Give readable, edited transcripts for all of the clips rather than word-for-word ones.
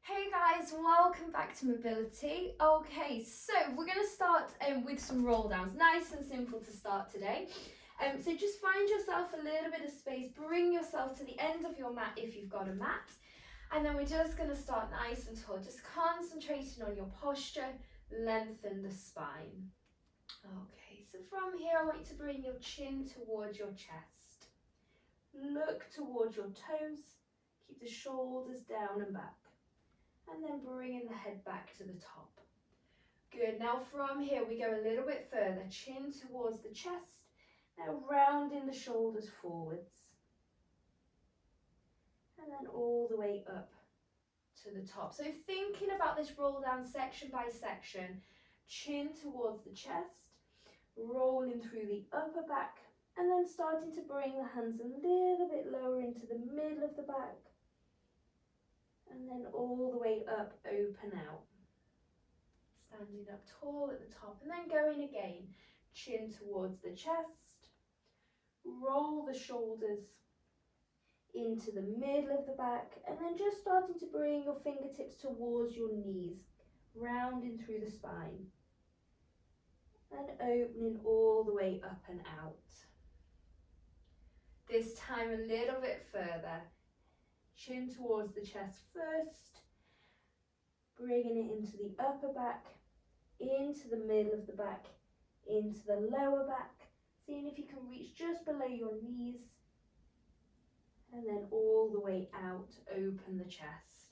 Hey guys, welcome back to Mobility. Okay, so we're going to start with some roll downs. Nice and simple to start today. So just find yourself a little bit of space, bring yourself to the end of your mat if you've got a mat. And then we're just going to start nice and tall, just concentrating on your posture, lengthen the spine. Okay, so from here I want you to bring your chin towards your chest. Look towards your toes, keep the shoulders down and back. And then bringing the head back to the top. Good, now from here we go a little bit further, chin towards the chest, now rounding the shoulders forwards. And then all the way up to the top. So thinking about this roll down section by section, chin towards the chest, rolling through the upper back, and then starting to bring the hands a little bit lower into the middle of the back. And then all the way up, open out. Standing up tall at the top and then going again. Chin towards the chest. Roll the shoulders into the middle of the back and then just starting to bring your fingertips towards your knees. Rounding through the spine. And opening all the way up and out. This time a little bit further. Chin towards the chest first, bringing it into the upper back, into the middle of the back, into the lower back, seeing if you can reach just below your knees, and then all the way out, open the chest.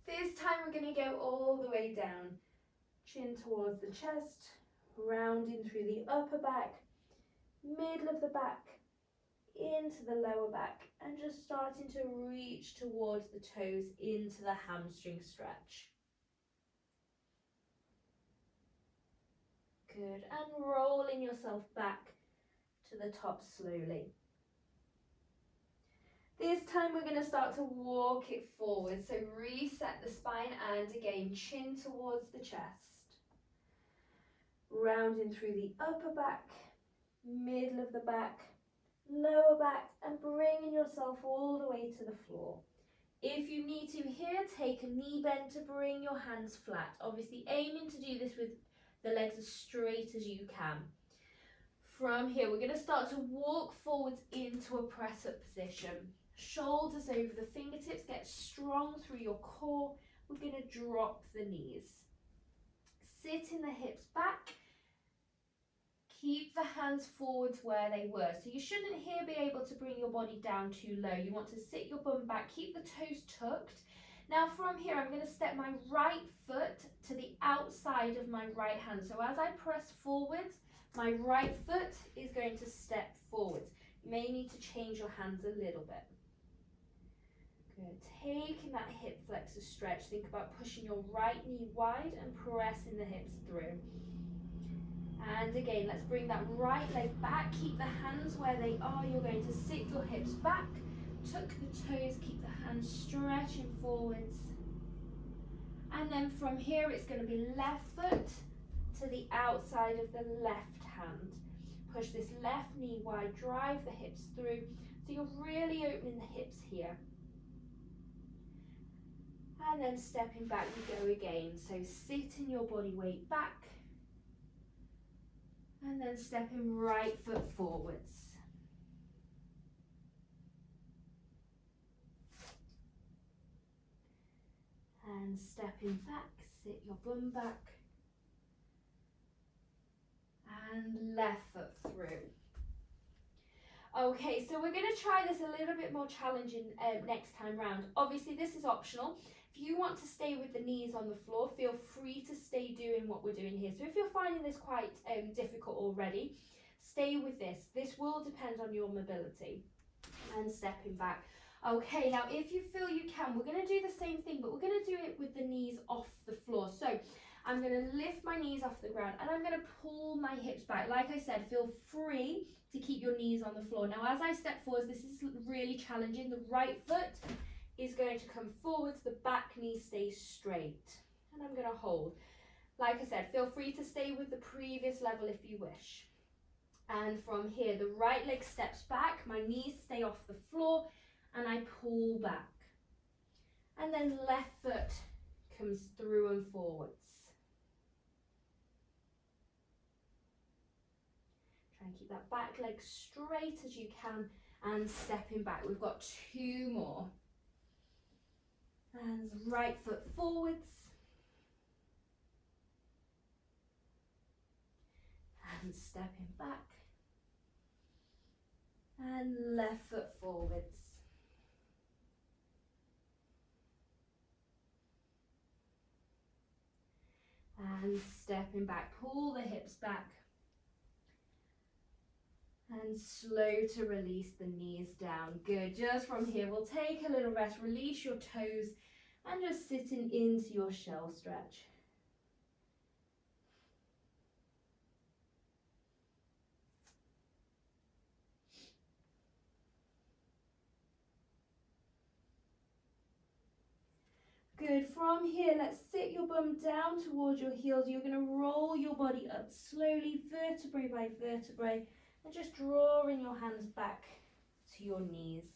This time we're going to go all the way down, chin towards the chest, rounding through the upper back, middle of the back, into the lower back, and just starting to reach towards the toes into the hamstring stretch. Good, and rolling yourself back to the top slowly. This time we're going to start to walk it forward, so reset the spine and again chin towards the chest. Rounding through the upper back, middle of the back, lower back, and bringing yourself all the way to the floor. If you need to here, take a knee bend to bring your hands flat. Obviously aiming to do this with the legs as straight as you can. From here, we're going to start to walk forwards into a press up position. Shoulders over the fingertips, get strong through your core. We're going to drop the knees. Sitting the hips back. Keep the hands forwards where they were. So you shouldn't here be able to bring your body down too low. You want to sit your bum back, keep the toes tucked. Now from here, I'm going to step my right foot to the outside of my right hand. So as I press forwards, my right foot is going to step forwards. You may need to change your hands a little bit. Good. Taking that hip flexor stretch, think about pushing your right knee wide and pressing the hips through. And again, let's bring that right leg back, keep the hands where they are. You're going to sit your hips back, tuck the toes, keep the hands stretching forwards. And then from here, it's going to be left foot to the outside of the left hand. Push this left knee wide, drive the hips through. So you're really opening the hips here. And then stepping back, you go again. So sitting your body weight back. And then stepping right foot forwards. And stepping back, sit your bum back. And left foot through. Okay, so we're going to try this a little bit more challenging next time round. Obviously, this is optional. If you want to stay with the knees on the floor, feel free to stay doing what we're doing here. So if you're finding this quite difficult already, stay with this. This will depend on your mobility. And stepping back. Okay, now if you feel you can, we're going to do the same thing, but we're going to do it with the knees off the floor. So I'm going to lift my knees off the ground and I'm going to pull my hips back. Like I said, feel free to keep your knees on the floor. Now, as I step forwards, this is really challenging. The right foot is going to come forwards, the back knee stays straight. And I'm going to hold. Like I said, feel free to stay with the previous level if you wish. And from here, the right leg steps back, my knees stay off the floor, and I pull back. And then left foot comes through and forwards. Try and keep that back leg straight as you can and stepping back. We've got 2 more. And right foot forwards. And stepping back. And left foot forwards. And stepping back, pull the hips back. And slow to release the knees down. Good, just from here we'll take a little rest, release your toes and just sitting into your shell stretch. Good, from here let's sit your bum down towards your heels. You're going to roll your body up slowly, vertebrae by vertebrae, and just drawing your hands back to your knees.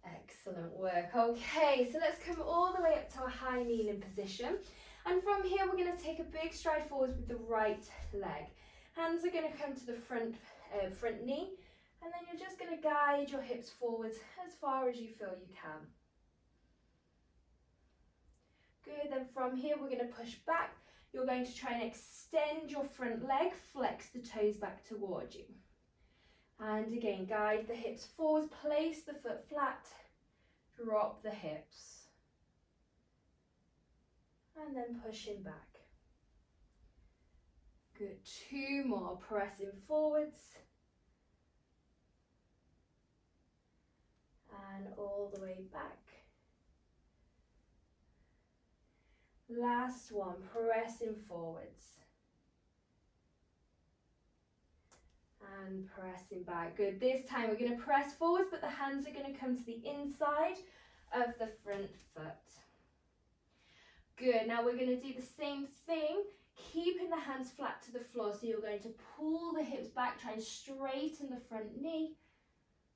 Excellent work. Okay, so let's come all the way up to a high kneeling position. And from here, we're going to take a big stride forwards with the right leg. Hands are going to come to the front knee. And then you're just going to guide your hips forwards as far as you feel you can. Good, then from here, we're going to push back. You're going to try and extend your front leg, flex the toes back towards you. And again, guide the hips forwards, place the foot flat, drop the hips. And then pushing back. Good, 2 more, pressing forwards. And all the way back. Last one, pressing forwards. And pressing back. Good. This time we're going to press forwards, but the hands are going to come to the inside of the front foot. Good. Now we're going to do the same thing, keeping the hands flat to the floor. So you're going to pull the hips back, try and straighten the front knee,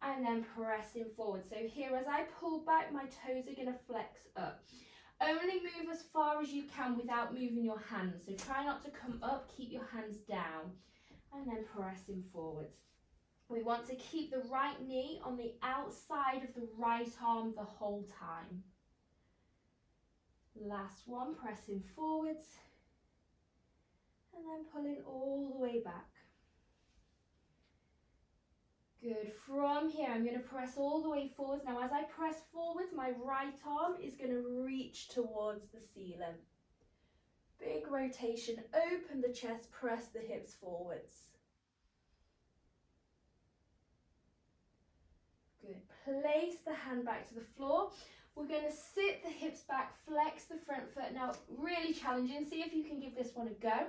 and then pressing forward. So here, as I pull back, my toes are going to flex up. Only move as far as you can without moving your hands. So try not to come up, keep your hands down. And then pressing forwards. We want to keep the right knee on the outside of the right arm the whole time. Last one, pressing forwards. And then pulling all the way back. Good, from here I'm going to press all the way forwards. Now as I press forwards, my right arm is going to reach towards the ceiling. Big rotation, open the chest, press the hips forwards. Good, place the hand back to the floor. We're going to sit the hips back, flex the front foot. Now, really challenging, see if you can give this one a go.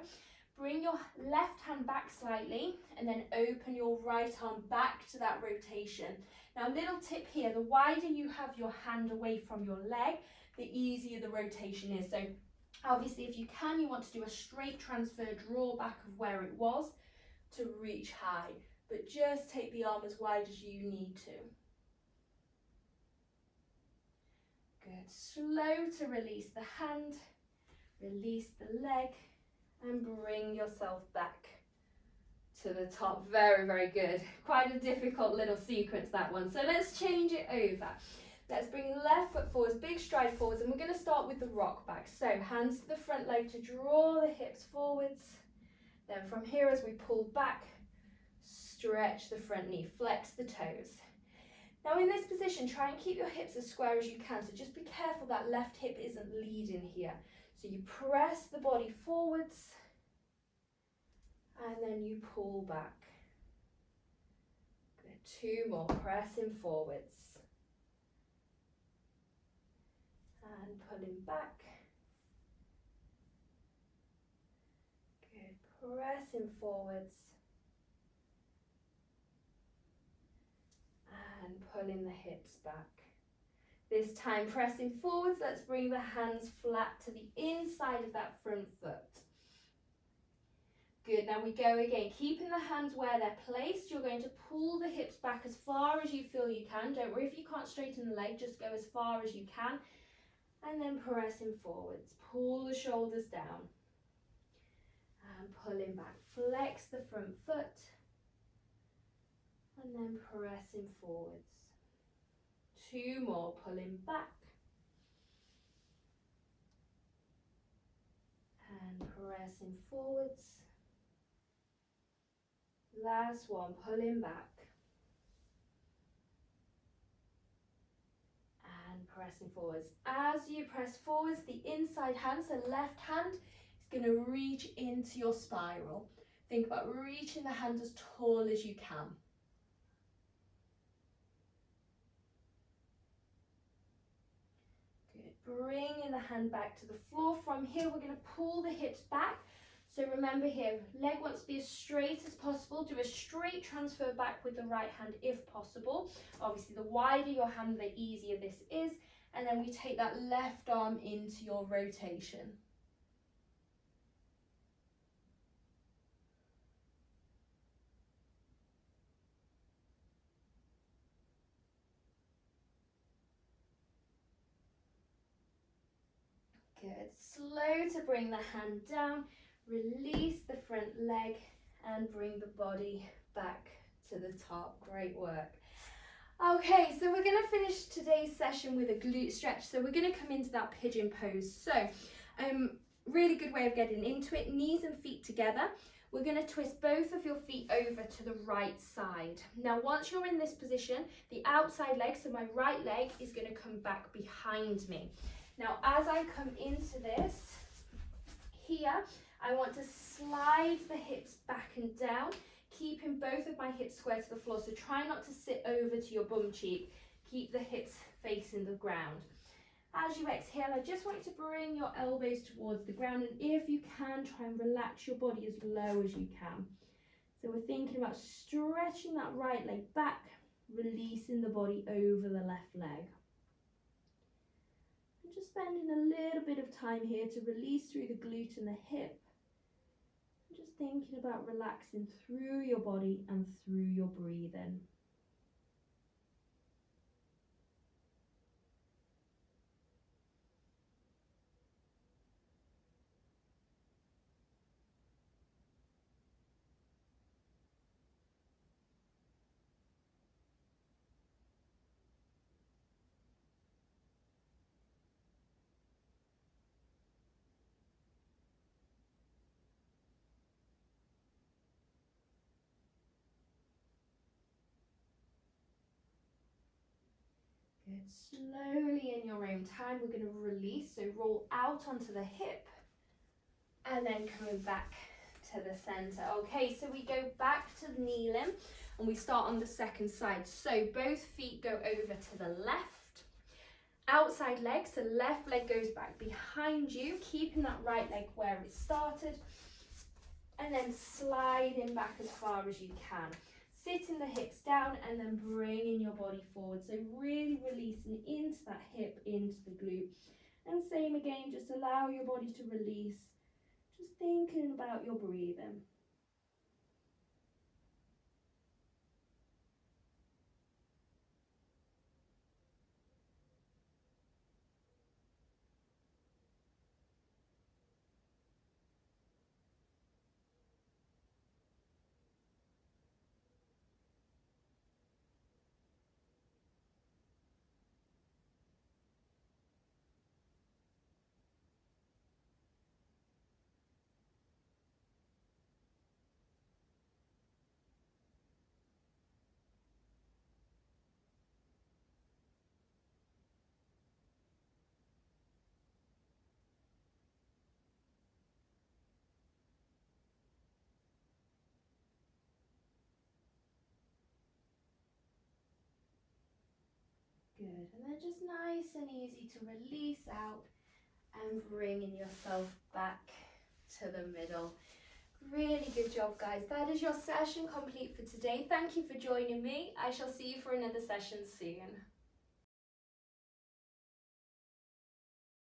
Bring your left hand back slightly and then open your right arm back to that rotation. Now, little tip here, the wider you have your hand away from your leg, the easier the rotation is. So obviously, if you can, you want to do a straight transfer, draw back of where it was to reach high, but just take the arm as wide as you need to. Good, slow to release the hand, release the leg, and bring yourself back to the top. Very, very good. Quite a difficult little sequence, that one. So let's change it over. Let's bring left foot forwards, big stride forwards, and we're going to start with the rock back. So hands to the front leg to draw the hips forwards. Then from here, as we pull back, stretch the front knee, flex the toes. Now in this position, try and keep your hips as square as you can. So just be careful that left hip isn't leading here. So you press the body forwards and then you pull back. Good, 2 more, pressing forwards. And pulling back. Good, pressing forwards. And pulling the hips back. This time pressing forwards, let's bring the hands flat to the inside of that front foot. Good, now we go again, keeping the hands where they're placed. You're going to pull the hips back as far as you feel you can. Don't worry if you can't straighten the leg, just go as far as you can. and then pressing forwards. Pull the shoulders down and pulling back. Flex the front foot and then pressing forwards. 2 more, pulling back and pressing forwards. Last one, pulling back and pressing forwards. As you press forwards, the inside hand, so left hand, is going to reach into your spiral. Think about reaching the hand as tall as you can. Good. Bringing the hand back to the floor. From here, we're going to pull the hips back. So remember here, leg wants to be as straight as possible. Do a straight transfer back with the right hand if possible. Obviously, the wider your hand, the easier this is. And then we take that left arm into your rotation. Good. Slow to bring the hand down. Release the front leg and bring the body back to the top. Great work. Okay, so we're going to finish today's session with a glute stretch. So we're going to come into that pigeon pose. So really good way of getting into it. Knees and feet together. We're going to twist both of your feet over to the right side. Now, once you're in this position, the outside leg, so my right leg, is going to come back behind me. Now, as I come into this, here, I want to slide the hips back and down, keeping both of my hips square to the floor. So try not to sit over to your bum cheek. Keep the hips facing the ground. As you exhale, I just want you to bring your elbows towards the ground, and if you can, try and relax your body as low as you can. So we're thinking about stretching that right leg back, releasing the body over the left leg. And just spending a little bit of time here to release through the glute and the hip. And just thinking about relaxing through your body and through your breathing. Good. Slowly in your own time, we're going to release. So roll out onto the hip and then coming back to the center. Okay, so we go back to kneeling and we start on the second side. So both feet go over to the left. Outside leg, so left leg goes back behind you, keeping that right leg where it started. And then sliding back as far as you can. Sitting the hips down and then bringing your body forward. So really releasing into that hip, into the glute. And same again, just allow your body to release. Just thinking about your breathing. Good, and then just nice and easy to release out and bringing yourself back to the middle. Really good job, guys. That is your session complete for today. Thank you for joining me. I shall see you for another session soon.